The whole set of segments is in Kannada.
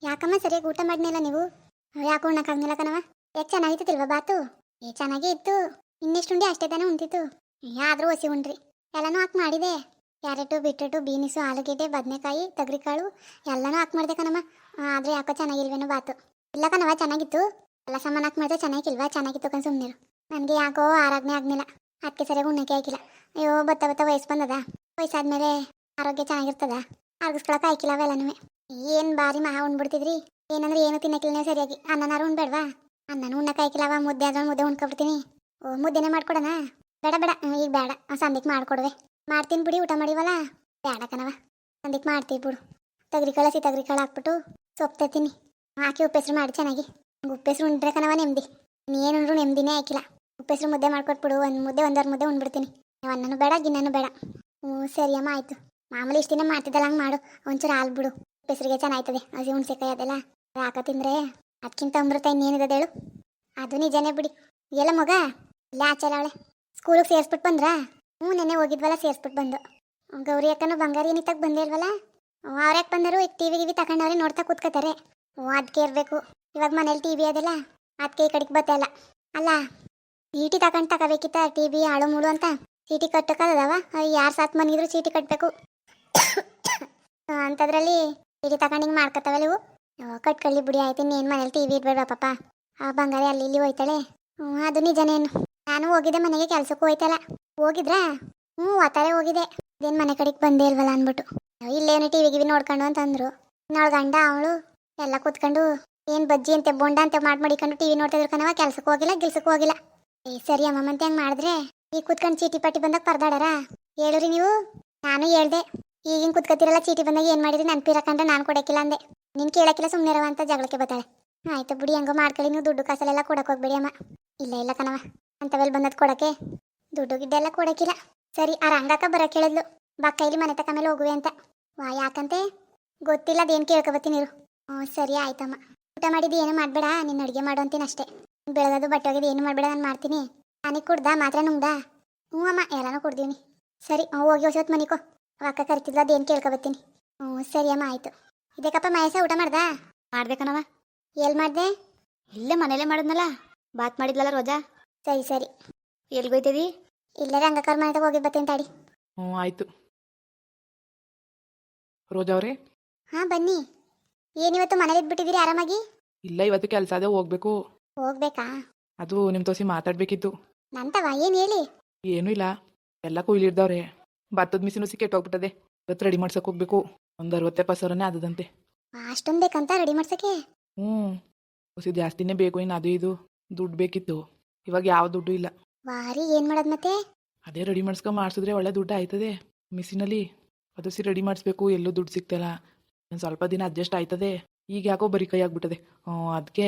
ಯಾಕಮ್ಮ ಸರಿಯಾಗಿ ಊಟ ಮಾಡಿನಿಲ್ಲ ನೀವು? ಯಾಕೋ ಉಣ್ಣಕ್ಕಾಗ್ನಿಲ್ಲ ಕಣವ. ಯಾಕೆ ಚೆನ್ನಾಗಿತ್ತಿಲ್ವಾ ಬಾತು? ಚೆನ್ನಾಗೇ ಇತ್ತು. ಇನ್ನೆಷ್ಟು ಉಂಡೆ ಅಷ್ಟೇ ತಾನೇ ಉಂಟಿತ್ತು. ಆದರೂ ಹಸಿ ಉಂಡ್ರಿ. ಎಲ್ಲನೂ ಹಾಕಿ ಮಾಡಿದೆ. ಕ್ಯಾರೆಟು ಬೀಟ್ರೂಟು ಬೀನಿಸು ಆಲೂಗೆಡ್ಡೆ ಬದನೆಕಾಯಿ ತೊಗರಿಕಾಳು ಎಲ್ಲನೂ ಹಾಕಿ ಮಾಡಿದೆ ಕಣಮ್ಮ. ಆದರೆ ಯಾಕೋ ಚೆನ್ನಾಗಿಲ್ವೇನೋ ಬಾತು. ಇಲ್ಲ ಕಣವ ಚೆನ್ನಾಗಿತ್ತು. ಎಲ್ಲ ಸಾಮಾನು ಹಾಕಿ ಮಾಡಿದ್ರೆ ಚೆನ್ನಾಗಿಲ್ವಾ? ಚೆನ್ನಾಗಿತ್ತು ಕಣ್ ಸುಮ್ಮನಿರು. ನನಗೆ ಯಾಕೋ ಆರಾಧನೆ ಆಗ್ನಿಲ್ಲ. ಅದಕ್ಕೆ ಸರಿಯಾಗಿ ಉಣ್ಣಕ್ಕೆ ಆಗಿಲ್ಲ. ಅಯ್ಯೋ ಬತ್ತ ಬತ್ತ ವಯಸ್ಸು ಬಂದದ. ವಯಸ್ಸಾದ್ಮೇಲೆ ಆರೋಗ್ಯ ಚೆನ್ನಾಗಿರ್ತದ. ಆರ್ಗಿಸ್ಕೊಳಕ್ಕೆ ಆಯ್ಕಿಲ್ಲ ಅವೆಲ್ಲನೂ. ಏನು ಬಾರಿ ಮಹಾ ಉಣ್ಬಿಡ್ತಿದ್ರಿ. ಏನಂದ್ರೆ ಏನು ತಿನ್ನಕ್ಕಿಲ್ಲ ನೀವು ಸರಿಯಾಗಿ. ಅನ್ನನಾರು ಉಣ್ಬೇಡ್ವಾ? ಅನ್ನನೂ ಉಣ್ಣಕ್ಕೆ ಆಯ್ಕಿಲ್ಲವ. ಮುದ್ದೆ ಆದ್ರೆ ಮುದ್ದೆ ಉಣ್ಕೊಬಿಡ್ತೀನಿ. ಓ ಮುದ್ದೆನೇ ಮಾಡ್ಕೊಡೋಣ? ಬೇಡ ಬೇಡ ಈಗ ಬೇಡ. ಸಂದಿಕ್ ಮಾಡ್ಕೊಡುವೆ. ಮಾಡ್ತೀನಿ ಬಿಡಿ, ಊಟ ಮಾಡಿವಲ್ಲ. ಬೇಡ ಕಣವ, ಸಂದಿಕ್ ಮಾಡ್ತೀವಿ ಬಿಡು. ತೊಗರಿಕಾಳು ಹಾಕ್ಬಿಟ್ಟು ಸೊಪ್ಪು ತತ್ತೀನಿ. ಹಾಕಿ ಉಪ್ಪೆಸ್ರು ಮಾಡಿ ಚೆನ್ನಾಗಿ. ಉಪ್ಪೆಸ್ರು ಉಂಡ್ರೆ ಕಣವ ನೆಮ್ಮದಿ. ನೀನುಂಡ್ರು ನೆಮ್ಮದಿನೇ ಆಯ್ಕಿಲ್ಲ. ಉಪ್ಪೆಸ್ರು ಮುದ್ದೆ ಮಾಡ್ಕೊಟ್ಬಿಡು. ಒಂದು ಮುದ್ದೆ ಒಂದರ ಮುದ್ದೆ ಉಂಡ್ಬಿಡ್ತೀನಿ. ನೀವು ಅನ್ನನೂ ಬೇಡ ಗಿನ್ನನೂ ಬೇಡ. ಹ್ಞೂ ಸರಿ ಅಮ್ಮ ಆಯಿತು. ಮಾಮೂಲಿ ಇಷ್ಟಿನ ಮಾಡ್ತಿದ್ದಲ್ಲ ಹಂಗೆ ಮಾಡು. ಒಂಚೂರು ಹಾಲು ಬಿಡು. ಉಪ್ಪೆಸ್ರಿಗೆ ಚೆನ್ನಾಯ್ತದೆ. ಹಸಿ ಹುಣ್ಸೆಕಾಯಿ ಅದೆಲ್ಲ ಹಾಕ ತಿಂದರೆ ಅದಕ್ಕಿಂತ ಅಮೃತ ಇನ್ನೇನಿದೆ ಹೇಳು. ಅದು ನಿಜನೇ ಬಿಡಿ. ಎಲ್ಲ ಮಗ ಇಲ್ಲ ಆಚೆಲ್ಲ ಅವಳೆ. ಸ್ಕೂಲಿಗೆ ಸೇರಿಸ್ಬಿಟ್ಟು ಬಂದ್ರಾ? ಹ್ಞೂ ನೆನ್ನೆ ಹೋಗಿದ್ವಲ್ಲ, ಸೇರಿಸ್ಬಿಟ್ಟು ಬಂದು. ಗೌರಿ ಅಕ್ಕನೂ ಬಂಗಾರಿ ಏನಿತ್ತಾಗ ಬಂದೇ ಇಲ್ವಲ್ಲ. ಅವ್ರು ಯಾಕೆ ಬಂದರು? ಈಗ ಟಿ ವಿ ತಗೊಂಡವ್ರೆ ನೋಡ್ತಾ ಕೂತ್ಕೋತಾರೆ. ಹ್ಞೂ ಅದಕ್ಕೆ ಇರಬೇಕು. ಇವಾಗ ಮನೇಲಿ ಟಿ ವಿ ಅದೆಲ್ಲ ಅದಕ್ಕೆ ಈ ಕಡೆಗೆ ಬತ್ತಲ್ಲ. ಅಲ್ಲ ಚೀಟಿ ತಗೋಬೇಕಿತ್ತ? ಟಿ ವಿ ಹಾಳು ಮೂಳು ಅಂತ ಚೀಟಿ ಕಟ್ಟಕ್ಕದವ. ಯಾರು ಸಾತ್ ಮನಿದ್ರು ಚೀಟಿ ಕಟ್ಟಬೇಕು ಅಂಥದ್ರಲ್ಲಿ ಚೀಟಿ ತಗೊಂಡು ಹಿಂಗೆ ಮಾಡ್ಕೊತಾವಲ್ಲ ಇವು. ಕಟ್ಕೊಳ್ಳಿ ಬಿಡಿ ಆಯ್ತು. ಇನ್ನೇನು ಮನೇಲಿ ಟಿ ವಿ ಇಡ್ಬೇಡ ಪಾಪ. ಆ ಬಂಗಾರಿ ಅಲ್ಲಿ ಇಲ್ಲಿ ಹೋಯ್ತಾಳೆ. ಹ್ಞೂ ಅದು ನಿಜನೇನು. ನಾನು ಹೋಗಿದ್ದೆ ಮನೆಗೆ, ಕೆಲ್ಸಕ್ಕೂ ಹೋಯ್ತಲ್ಲ. ಹೋಗಿದ್ರಾ? ಹ್ಞೂ ಒತ್ತಾರೆ ಹೋಗಿದೆ. ಇದೇನು ಮನೆ ಕಡೆಗೆ ಬಂದೇ ಇಲ್ವಲ್ಲ ಅಂದ್ಬಿಟ್ಟು. ಇಲ್ಲೇನು ಟಿ ವಿ ನೋಡ್ಕೊಂಡು ಅಂತಂದ್ರು. ನಾಳೆ ಗಂಡ ಅವಳು ಎಲ್ಲ ಕೂತ್ಕೊಂಡು ಏನು ಬಜ್ಜಿ ಅಂತೆ ಬೋಂಡ ಅಂತ ಮಾಡಿಕೊಂಡು ಟಿ ವಿ ನೋಡ್ತಿದ್ರು ಕಣವ. ಕೆಲ್ಸಕ್ಕೂ ಹೋಗಿಲ್ಲ ಗಿಲ್ಸಕ್ಕೂ ಹೋಗಿಲ್ಲ. ಸರಿ ಅಮ್ಮಂತೆ ಹಂಗೆ ಮಾಡಿದ್ರೆ ಈಗ ಕೂತ್ಕೊಂಡು ಚೀಟಿ ಪಟ್ಟಿ ಬಂದಾಗ ಪರದಾಡಾರ? ಹೇಳಿರಿ ನೀವು. ನಾನು ಹೇಳ್ದೆ ಈಗಿನ ಕೂತ್ಕೊತಿರಲ್ಲ, ಚೀಟಿ ಬಂದಾಗ ಏನು ಮಾಡಿರಿ ನೆನಪಿರಕಂಡ್ರೆ ನಾನು ಕೊಡೋಕ್ಕಿಲ್ಲ ಅಂದೆ. ನೀನು ಕೇಳೋಕ್ಕಿಲ್ಲ ಸುಮ್ಮನಿರವ ಅಂತ ಜಗಳಕ್ಕೆ ಬರ್ತಾಳೆ. ಆಯ್ತು ಬಿಡಿ, ಹೆಂಗೋ ಮಾಡ್ಕೊಳ್ಳಿ. ನೀವು ದುಡ್ಡು ಕಾಸಲೆಲ್ಲ ಕೊಡಕ್ಕೆ ಹೋಗ್ಬೇಡಿ ಅಮ್ಮ. ಇಲ್ಲ ಕಣವ, ಅಂಥವೆಲ್ಲ ಬಂದದ್ದು ಕೊಡೋಕ್ಕೆ ದುಡ್ಡು ಗಿಡ್ಡೆಲ್ಲ ಕೊಡೋಕ್ಕಿಲ್ಲ. ಸರಿ ಆ ರಂಗಕ್ಕ ಬರೋಕೆ ಹೇಳಿದ್ಲು, ಬಾ ಕೈಲಿ ಮನೆ ತಕ್ಕ ಮೇಲೆ ಹೋಗುವೆ ಅಂತ. ಯಾಕಂತೆ ಗೊತ್ತಿಲ್ಲ, ಅದೇನು ಕೇಳ್ಕೊಬತ್ತೀನಿರು. ಹ್ಞೂ ಸರಿ ಆಯ್ತಮ್ಮ. ಊಟ ಮಾಡಿದ್ದು ಏನು ಮಾಡಬೇಡ, ನಿನ್ನ ಅಡುಗೆ ಮಾಡು ಅಂತೀನಿ ಅಷ್ಟೇ. ಬೆಳಗದು ಬಟ್ಟೆ ಹೋಗಿದ್ದು ಏನು ಮಾಡಬೇಡ, ನಾನು ಮಾಡ್ತೀನಿ. ನನಗೆ ಕುಡ್ದಾ ಮಾತ್ರ ನುಂಗ್ದಾ? ಹ್ಞೂ ಅಮ್ಮ ಎಲ್ಲನೂ ಕುಡ್ದೀನಿ. ಸರಿ ಹೋಗಿ ಹೊಸತ್ತು ಮನಿಕೋ. ಅಕ್ಕ ಕರಿತಿದ್ಲ, ಅದೇನು ಕೇಳ್ಕೊಬತ್ತೀನಿ. ಹ್ಞೂ ಸರಿ ಅಮ್ಮ ಆಯಿತು. ಇದಕ್ಕಪ್ಪ ಮಹೇಶ ಊಟ ಮಾಡ್ದಾ? ಮಾಡ್ಬೇಕನವ. ಎಲ್ಲಿ ಮಾಡಿದೆ? ಇಲ್ಲೇ ಮನೇಲೆ ಮಾಡಿದ್ನಲ್ಲ, ಬಾತ್ ಮಾಡಿದ್ಲಲ್ಲ ರೋಜಾ. ಸರಿ ಸರಿ. ಎಲ್ಲಿಗೋಯ್ತೇವಿ? ಇಲ್ಲೇ ರಂಗಕ್ಕವ್ರ ಮನೆ ಹೋಗಿ ಬರ್ತೀನಿ ತಾಡಿ. ಹ್ಞೂ ಆಯಿತು. ರೋಜಾ ಅವರೇ? ಹಾಂ ಬನ್ನಿ. ಏನಿವತ್ತು ಮನೇಲಿ ಇದ್ಬಿಟ್ಟಿದ್ದೀರಿ ಆರಾಮಾಗಿ? ಇಲ್ಲ, ಇವತ್ತು ಕೆಲಸ ಅದೇ ಹೋಗ್ಬೇಕು. ಹೋಗ್ಬೇಕಾ? ಅದು ನಿಮ್ಮ ತೋಸಿ ಮಾತಾಡಬೇಕಿತ್ತು. ನಂತವ ಏನು ಹೇಳಿ? ಏನೂ ಇಲ್ಲ, ಎಲ್ಲ ಕೊಯ್ಲಿರ್ದವ್ರೆ. ಭತ್ತದ ಮಿಷಿನು ಕೆಟ್ಟೋಗ್ಬಿಟ್ಟದೆ. ಇವತ್ತು ರೆಡಿ ಮಾಡ್ಸಕ್ಕೆ ಹೋಗ್ಬೇಕು. ಒಂದು 60,000 ಆದದಂತೆ. ಅಷ್ಟೊಂದು ಬೇಕಂತ ರೆಡಿ ಮಾಡ್ಸಕ್ಕೆ? ಹ್ಞೂ ಹೊಸ ಜಾಸ್ತಿನೇ ಬೇಕು. ಇನ್ನು ಅದು ಇದು ದುಡ್ಡು ಬೇಕಿತ್ತು. ಇವಾಗ ಯಾವ ದುಡ್ಡು ಇಲ್ಲ. ವಾರಿ ಏನು ಮಾಡೋದು ಮತ್ತೆ? ಅದೇ ರೆಡಿ ಮಾಡಿಸಿದ್ರೆ ಒಳ್ಳೆ ದುಡ್ಡು ಆಯ್ತದೆ ಮಿಷಿನಲ್ಲಿ. ಅದು ರೆಡಿ ಮಾಡಿಸ್ಬೇಕು, ಎಲ್ಲೂ ದುಡ್ಡು ಸಿಗ್ತಲ್ಲ. ಒಂದು ಸ್ವಲ್ಪ ದಿನ ಅಡ್ಜಸ್ಟ್ ಆಯ್ತದೆ. ಈಗ ಯಾಕೋ ಬರೀ ಕೈ ಆಗ್ಬಿಟ್ಟದೆ. ಅದಕ್ಕೆ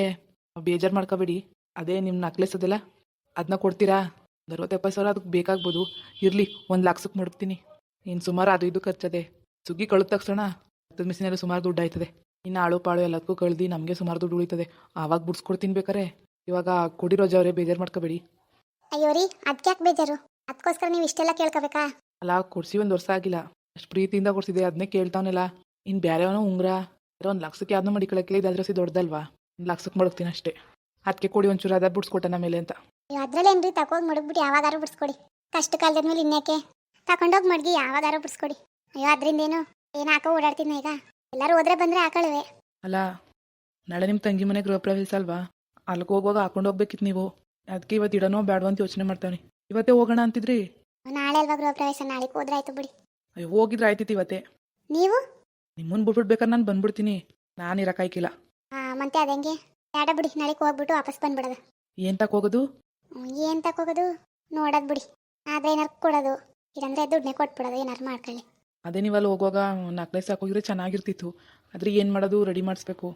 ಬೇಜಾರು ಮಾಡ್ಕೋಬೇಡಿ. ಅದೇ ನಿಮ್ಮ ನಕ್ಲೆಸ್ ಅದೆಲ್ಲ ಅದನ್ನ ಕೊಡ್ತೀರಾ? 60,000 ಅದಕ್ಕೆ ಬೇಕಾಗ್ಬೋದು. ಇರಲಿ, 1,00,000ಕ್ಕೆ ಮಡಗ್ತೀನಿ. ಇನ್ನು ಸುಮಾರು ಅದು ಇದು ಖರ್ಚದೆ. ಸುಗ್ಗಿ ಕಳೆದ ತಕ್ಷಣ ಹತ್ತದ ಮಿಷಿನಲ್ಲಿ ಸುಮಾರು ದುಡ್ಡು ಆಯ್ತದೆ. ಇನ್ನು ಆಳು ಪಾಳು ಎಲ್ಲದಕ್ಕೂ ಕಳ್ದು ನಮಗೆ ಸುಮಾರು ದುಡ್ಡು ಉಳಿತದೆ. ಆವಾಗ ಬಿಡ್ಸ್ಕೊಡ್ತೀನಿ ಬೇಕಾರೆ. ಇವಾಗ ಕೊಡಿ ರೋಜಾ ಅವರೇ, ಬೇಜಾರು ಮಾಡ್ಕೋಬೇಡಿ. ಅಯ್ಯೋ ರೀ, ಅದಕ್ಕೆ ಯಾಕೆ ಬೇಜಾರು? ಅದಕ್ಕೋಸ್ಕರ ನೀವು ಇಷ್ಟೆಲ್ಲ ಕೇಳ್ಕೋಬೇಕಾ? ಅಲ್ಲ, ಕೊಡಿಸಿ 1 ವರ್ಷ ಆಗಿಲ್ಲ. ಅಷ್ಟು ಪ್ರೀತಿಯಿಂದ ಕೊಡಿಸಿದೆ, ಅದನ್ನೇ ಕೇಳ್ತಾವನೆಲ್ಲ. ಇನ್ನು ಬೇರೆಯವನೋ ಉಂಗ್ರ 1,00,000ಕ್ಕೆ ಯಾವ್ದನ್ನೂ ಮಡಿಕೊಳಕ್ಕಿಲ್ಲ. ಇದಾದ್ರೆ ದೊಡ್ಡದಲ್ವಾ? 1,00,000ಕ್ಕೆ ಮಡಗ್ತೀನಿ ಅಷ್ಟೇ. ಅದಕ್ಕೆ ಕೊಡಿ ಒಂಚೂರು, ಅದಾರು ಬಿಡ್ಸ್ಕೊಟ್ಟನ ಮೇಲೆ ಅಂತ. ಅದ್ರಲ್ಲೇನ್ರಿ, ತಕೋಗಿ ಮಡಗ್ಬಿಟ್ಟು ಯಾವಾಗಾರು ಬಿಡ್ಸ್ಕೊಡಿ. ಕಷ್ಟ ಕಾಲದ ಮೇಲೆ ಇನ್ಯಾಕೆ? ತಗೊಂಡೋಗಿ ಮಡಗಿ ಯಾವಾಗಾರು ಬಿಡ್ಸ್ಕೊಡಿ. ಅಯ್ಯೋ ಅದರಿಂದೇನು ಏನು ಹಾಕೋ ಓಡಾಡ್ತೀನಿ ಈಗ. ಎಲ್ಲರೂ ಹೋದ್ರೆ ಬಂದರೆ ಹಾಕೊಳ್ಳುವೆ. ಅಲ್ಲ, ನಾಳೆ ನಿಮ್ಮ ತಂಗಿ ಮನೆ ಗೃಹ ಪ್ರವೇಶ ಅಲ್ವಾ? ಅಲ್ಲಿಗೆ ಹೋಗುವಾಗ ಹಾಕೊಂಡು ಹೋಗ್ಬೇಕಿತ್ತು ನೀವು. ಅದಕ್ಕೆ ಇವತ್ತು ಇಡನೋ ಬೇಡವೋ ಅಂತ ಯೋಚನೆ ಮಾಡ್ತಾನೆ. ಇವತ್ತೇ ಹೋಗೋಣ ಅಂತಿದ್ರಿ. ನಾಳೆ ಅಲ್ವಾ ಗೃಹ ಪ್ರವೇಶ? ನಾಳೆಗೆ ಹೋದ್ರೆ ಆಯ್ತು ಬಿಡಿ. ಅಯ್ಯೋ ಹೋಗಿದ್ರೆ ಆಯ್ತಿತ್ತು ಇವತ್ತೇ. ನೀವು ನಿಮ್ಮನ್ನು ಬಿಟ್ಬಿಡ್ಬೇಕಾದ್ರೆ ನಾನು ಬಂದ್ಬಿಡ್ತೀನಿ. ನಾನು ಇರೋಕ್ಕಾಯ್ಕಿಲ್ಲ. ಮತ್ತೆ ಅದಂಗೆ ಬೇಡ ಬಿಡಿ. ನಾಳೆಗೆ ಹೋಗ್ಬಿಟ್ಟು ವಾಪಸ್ ಬಂದ್ಬಿಡೋದು. ಏನು ತಕೋಗೋದು? ಏನು ತಕೋಗೋದು? ನೋಡೋದು ಬಿಡಿ. ಆದರೆ ಏನಾರು ಕೊಡೋದು, ಇಲ್ಲಾಂದ್ರೆ ದುಡ್ಡನ್ನೇ ಕೊಟ್ಬಿಡೋದು. ಏನಾರು ಮಾಡ್ಕೊಳ್ಳಿ. ಅದೇ ನೀವಲ್ಲಿ ಹೋಗುವಾಗ ನಕ್ಲೆಸ್ ಹಾಕೋಗಿದ್ರೆ ಚೆನ್ನಾಗಿರ್ತಿತ್ತು. ಆದರೆ ಏನು ಮಾಡೋದು, ರೆಡಿ ಮಾಡಿಸ್ಬೇಕು.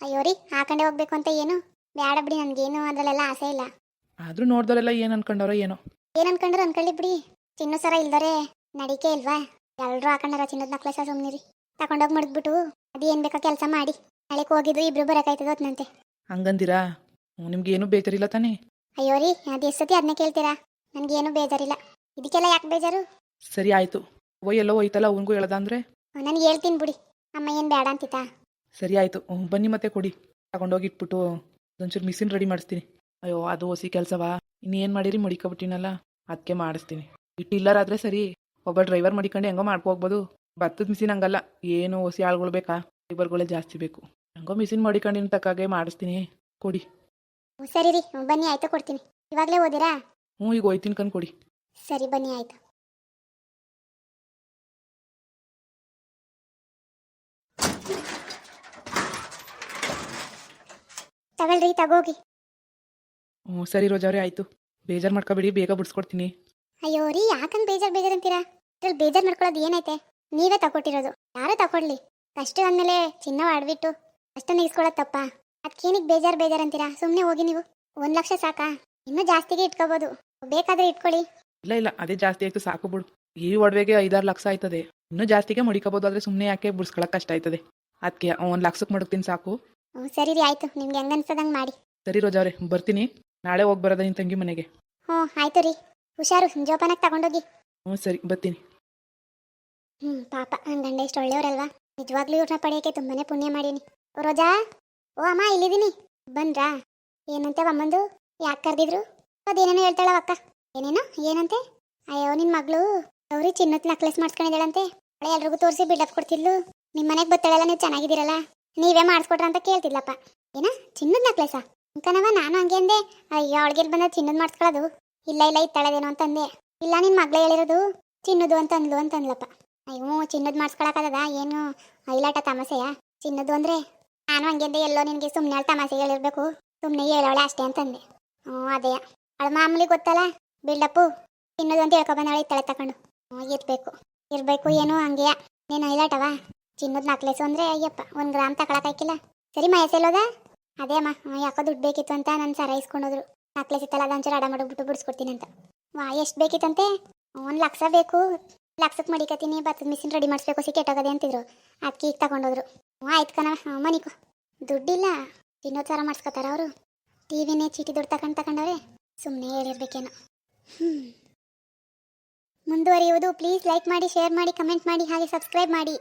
ಅಯ್ಯೋ ರೀ, ಹಾಕೊಂಡೆ ಹೋಗ್ಬೇಕು ಅಂತ ಏನು ಬೇಡ ಬಿಡಿ. ನನಗೇನು ಅದರಲ್ಲೆಲ್ಲ ಆಸೆ ಇಲ್ಲ. ಆದರೂ ನೋಡ್ದವರೆಲ್ಲ ಏನು ಅನ್ಕೊಂಡವ್ರೋ ಏನೋ. ಏನು ಅನ್ಕೊಂಡ್ರು ಅನ್ಕೊಳ್ಳಿ ಬಿಡಿ. ಚಿನ್ನು ಸರ ಇಲ್ದರೆ ನಡಿಕೆ ಇಲ್ವಾ? ಎಲ್ಲರೂ ಹಾಕೊಂಡಾರ ಚಿನ್ನದ ನಕ್ಲೆಸ. ಸುಮ್ಮನಿರಿ, ತಗೊಂಡೋಗಿ ಮಡಗ್ಬಿಟ್ಟು ಅದು ಏನು ಬೇಕಾ ಕೆಲಸ ಮಾಡಿ ನಾಳೆಗೆ ಹೋಗಿದ್ದು ಇಬ್ರು ಬರೋಕ್ಕಾಯ್ತದ ಹೊತ್ನಂತೆ. ಹಂಗಂದಿರಾ? ನಿಮ್ಗೇನು ಬೇಜಾರಿಲ್ಲ ತಾನೇ? ಅಯ್ಯೋ ರೀ, ಅದು ಎಷ್ಟು ಸತಿ ಅದನ್ನೇ ಕೇಳ್ತೀರಾ? ನನಗೇನು ಬೇಜಾರಿಲ್ಲ. ಇದಕ್ಕೆಲ್ಲ ಯಾಕೆ ಬೇಜಾರು? ಸರಿ ಆಯಿತು. ಎಲ್ಲೋ ಹೋಯ್ತಲ್ಲ, ಅವನಿಗೂ ಹೇಳ್ದ ಅಂದರೆ ನನಗೆ ಹೇಳ್ತೀನಿ ಬಿಡಿ. ಅಮ್ಮ ಏನು ಬೇಡ ಅಂತಿತ್ತಾ? ಸರಿ ಆಯಿತು ಬನ್ನಿ ಮತ್ತೆ ಕೊಡಿ ತಗೊಂಡೋಗಿ ಇಟ್ಬಿಟ್ಟು ಒಂಚೂರು ಮಿಷಿನ್ ರೆಡಿ ಮಾಡಿಸ್ತೀನಿ. ಅಯ್ಯೋ ಅದು ಹೊಸಿ ಕೆಲಸವಾ, ಇನ್ನೇನು ಮಾಡಿರಿ ಮಡಿಕೊಬಿಟ್ಟಿನಲ್ಲ, ಅದಕ್ಕೆ ಮಾಡಿಸ್ತೀನಿ. ಇಟ್ಟಿಲ್ಲರಾದರೆ ಸರಿ, ಒಬ್ಬ ಡ್ರೈವರ್ ಮಡಿಕೊಂಡು ಹೆಂಗೋ ಮಾಡ್ಕೋಗ್ಬೋದು. ಭತ್ತದ ಮಿಷಿನ್ ಹಂಗಲ್ಲ, ಏನು ಹೊಸಿ ಆಳುಗಳು ಬೇಕಾ, ಡ್ರೈವರ್ಗಳೇ ಜಾಸ್ತಿ ಬೇಕು. ಹೆಂಗೋ ಮಿಷಿನ್ ಮಡಿಕೊಂಡಿನ ತಕ್ಕಾಗೆ ಮಾಡಿಸ್ತೀನಿ, ಕೊಡಿ. ಸರಿ ರೀ, ಬನ್ನಿ ಆಯ್ತು ಕೊಡ್ತೀನಿ. ಇವಾಗಲೇ ಓದಿರಾ? ಹ್ಞೂ ಈಗ ಹೋಯ್ತೀನಿ ಕಣ್ ಕೊಡಿ. ಸರಿ ಬನ್ನಿ ಆಯ್ತು. ತಗೊಳ್ರಿ ತಗೋಗಿ. ಹ್ಞೂ ಸರಿ ರೋಜಾವ್ರೆ ಆಯಿತು, ಬೇಜಾರು ಮಾಡ್ಕೊಬೇಡಿ, ಬೇಗ ಬಿಡಿಸ್ಕೊಡ್ತೀನಿ. ಅಯ್ಯೋ ರೀ, ಯಾಕಂದ್ ಬೇಜಾರು ಅಂತೀರಾ? ಇದ್ರಲ್ಲಿ ಬೇಜಾರು ಮಾಡ್ಕೊಳ್ಳೋದು ಏನೈತೆ? ನೀವೇ ತಗೊಟ್ಟಿರೋದು, ಯಾರೋ ತಗೊಳ್ಳಿ. ಕಷ್ಟ ಅಂದಮೇಲೆ ಚಿನ್ನ ಆಡ್ಬಿಟ್ಟು ಅಷ್ಟನ್ನು ಇಸ್ಕೊಳ್ಳೋದು ತಪ್ಪ? ಅದಕ್ಕೇನಿಗೆ ಬೇಜಾರು ಅಂತೀರಾ? ಸುಮ್ಮನೆ ಹೋಗಿ ನೀವು. 1 ಲಕ್ಷ ಸಾಕಾ? ಇನ್ನೂ ಜಾಸ್ತಿಗೆ ಇಟ್ಕೋಬೋದು, ಬೇಕಾದ್ರೆ ಇಟ್ಕೊಳ್ಳಿ. ಇಲ್ಲ ಅದೇ ಜಾಸ್ತಿ ಆಯಿತು, ಸಾಕು ಬಿಡು. ಈ ಒಡವೆಗೆ 5-6 ಲಕ್ಷ ಆಯ್ತದೆ, ಇನ್ನೂ ಜಾಸ್ತಿಗೆ ಮಡಿಕೋಬೋದು. ಆದರೆ ಸುಮ್ಮನೆ ಯಾಕೆ ಬಿಡಿಸ್ಕೊಳಕ್ಕೆ ಕಷ್ಟ ಆಯ್ತದೆ, ಅದಕ್ಕೆ 1 ಲಕ್ಷಕ್ಕೆ ಮಡಗ್ತೀನಿ ಸಾಕು. ಹ್ಞೂ ಸರಿ ರೀ ಆಯಿತು, ನಿಮ್ಗೆ ಹೆಂಗೆ ಅನ್ಸದಂಗೆ ಮಾಡಿ. ಸರಿ ರೋಜಾವ್ರೆ ಬರ್ತೀನಿ, ನಾಳೆ ಹೋಗಿ ಬರೋದ ನಿನ್ನ ತಂಗಿ ಮನೆಗೆ. ಹ್ಞೂ ಆಯಿತು ರೀ, ಹುಷಾರು, ಜೋಪಾನಾಗಿ ತಗೊಂಡೋಗಿ. ಹ್ಞೂ ಸರಿ ಬರ್ತೀನಿ. ಪಾಪ ನನ್ನ ಗಂಡ ಇಷ್ಟು ಒಳ್ಳೆಯವರಲ್ವಾ, ನಿಜವಾಗ್ಲೂ ಇವ್ರನ್ನ ಪಡೆಯೋಕ್ಕೆ ತುಂಬಾನೇ ಪುಣ್ಯ ಮಾಡೀನಿ. ರೋಜಾ, ಓ ಅಮ್ಮ ಇಲ್ಲಿದ್ದೀನಿ, ಬಂದ್ರಾ? ಏನಂತೆ ಅಮ್ಮಂದು, ಯಾಕೆ ಕರೆದಿದ್ರು? ಅದೇನೇನೋ ಹೇಳ್ತಾಳವ ಅಕ್ಕ. ಏನೇನೋ ಏನಂತೆ? ಅಯ್ಯೋ ನಿನ್ನ ಮಗಳು ಗೌರಿ ಚಿನ್ನದ ನಕ್ಲೆಸ್ ಮಾಡಿಸ್ಕೊಂಡಿದ್ದಾಳಂತೆ. ಅವಳೆ ಎಲ್ರಿಗೂ ತೋರಿಸಿ ಬಿಲ್ಡಪ್ ಕೊಡ್ತಿದ್ಲು. ನಿಮ್ಮ ಮನೆಗೆ ಬರ್ತಾಳಲ್ಲ, ನೀವು ಚೆನ್ನಾಗಿದ್ದೀರಲ್ಲ, ನೀವೇ ಮಾಡಿಸ್ಕೊಟ್ರ ಅಂತ ಕೇಳ್ತಿದ್ಲಪ್ಪ. ಏನ ಚಿನ್ನದ ನಕ್ಲೆಸಾ? ಅಂಕನವ ನಾನು ಹಂಗೆ ಅಂದೆ. ಅಯ್ಯೋ ಅವಳಿಗೆ ಬಂದ ಚಿನ್ನದ ಮಾಡಿಸ್ಕೊಳ್ಳೋದು? ಇಲ್ಲ ಇತ್ತಾಳದೇನೋ ಅಂತಂದೆ. ಇಲ್ಲ ನಿನ್ನ ಮಗಳೇ ಹೇಳಿರೋದು ಚಿನ್ನದು ಅಂತಂದ್ಲಪ್ಪ. ಅಯ್ಯೋ ಚಿನ್ನದ ಮಾಡಿಸ್ಕೊಳಕ್ಕದ ಏನು ಐಲಾಟ ತಮಾಸೆಯಾ? ಚಿನ್ನದು ಅಂದ್ರೆ ನಾನು ಹಂಗೆಂದೆ, ಎಲ್ಲೋ ನಿನಗೆ ಸುಮ್ಮನೆ ತಮಾಸೆ ಹೇಳಿರ್ಬೇಕು, ಸುಮ್ಮನೆ ಹೇಳೋಳೆ ಅಷ್ಟೇ ಅಂತಂದೆ. ಅದೇ ಅವಳ ಮಾಮೂಲಿ ಗೊತ್ತಲ್ಲ, ಬಿಲ್ಡಪ್ಪು ಚಿನ್ನದು ಅಂತ ಹೇಳ್ಕೊಬಂದವಳೆ ಇತ್ತಾಳೆ ತಕೊಂಡು. ಇರ್ಬೇಕು ಏನು ಹಂಗೆಯಾ? ನೀನು ಐಲಾಟವ? ಚಿನ್ನದ ನಕ್ಲೆಸು ಅಂದ್ರೆ ಅಯ್ಯಪ್ಪ 1 ಗ್ರಾಮ್ ತಗೊಳಕ್ಕಾಯ್ಕಿಲ್ಲ. ಸರಿ ಮಯಸ್ಸೆಲ್ಲೋದ? ಅದೇ ಅಮ್ಮ, ಯಾಕೋ ದುಡ್ಡು ಬೇಕಿತ್ತು ಅಂತ ನಾನು ಸರ ಇಸ್ಕೊಳೋದ್ರು. ನಕ್ಲೆಸ್ ಇತ್ತಲ್ಲ, ಅದೊಂಚೂರು ಅಡ ಮಾಡಿಬಿಟ್ಟು ಬಿಡಿಸ್ಕೊಡ್ತೀನಿ ಅಂತ. ಎಷ್ಟು ಬೇಕಿತ್ತಂತೆ? 1 ಲಕ್ಷ ಬೇಕು, ಲಕ್ಷಕ್ಕೆ ಮಡಿಕತೀನಿ, ಭತ್ತದ ಮಿಷಿನ್ ರೆಡಿ ಮಾಡಿಸ್ಬೇಕು, ಕೆಟ್ಟೋಗದೆ ಅಂತಿದ್ರು. ಅದಕ್ಕೆ ಈಗ ತಗೊಂಡೋದ್ರು. ಆಯ್ತು ಕಣವ, ಮನಿಕೋ. ದುಡ್ಡಿಲ್ಲ, ಚಿನ್ನೋದು ಸರ ಮಾಡಿಸ್ಕೊತಾರ ಅವರು. ಟಿವಿನೇ ಚೀಟಿ ದುಡ್ಡು ತಗೊಂಡವ್ರೆ, ಸುಮ್ಮನೆ ಹೇಳಿರ್ಬೇಕೇನೋ. ಮುಂದುವರಿಯುವುದು. ಪ್ಲೀಸ್ ಲೈಕ್ ಮಾಡಿ, ಶೇರ್ ಮಾಡಿ, ಕಮೆಂಟ್ ಮಾಡಿ, ಹಾಗೆ ಸಬ್ಸ್ಕ್ರೈಬ್ ಮಾಡಿ.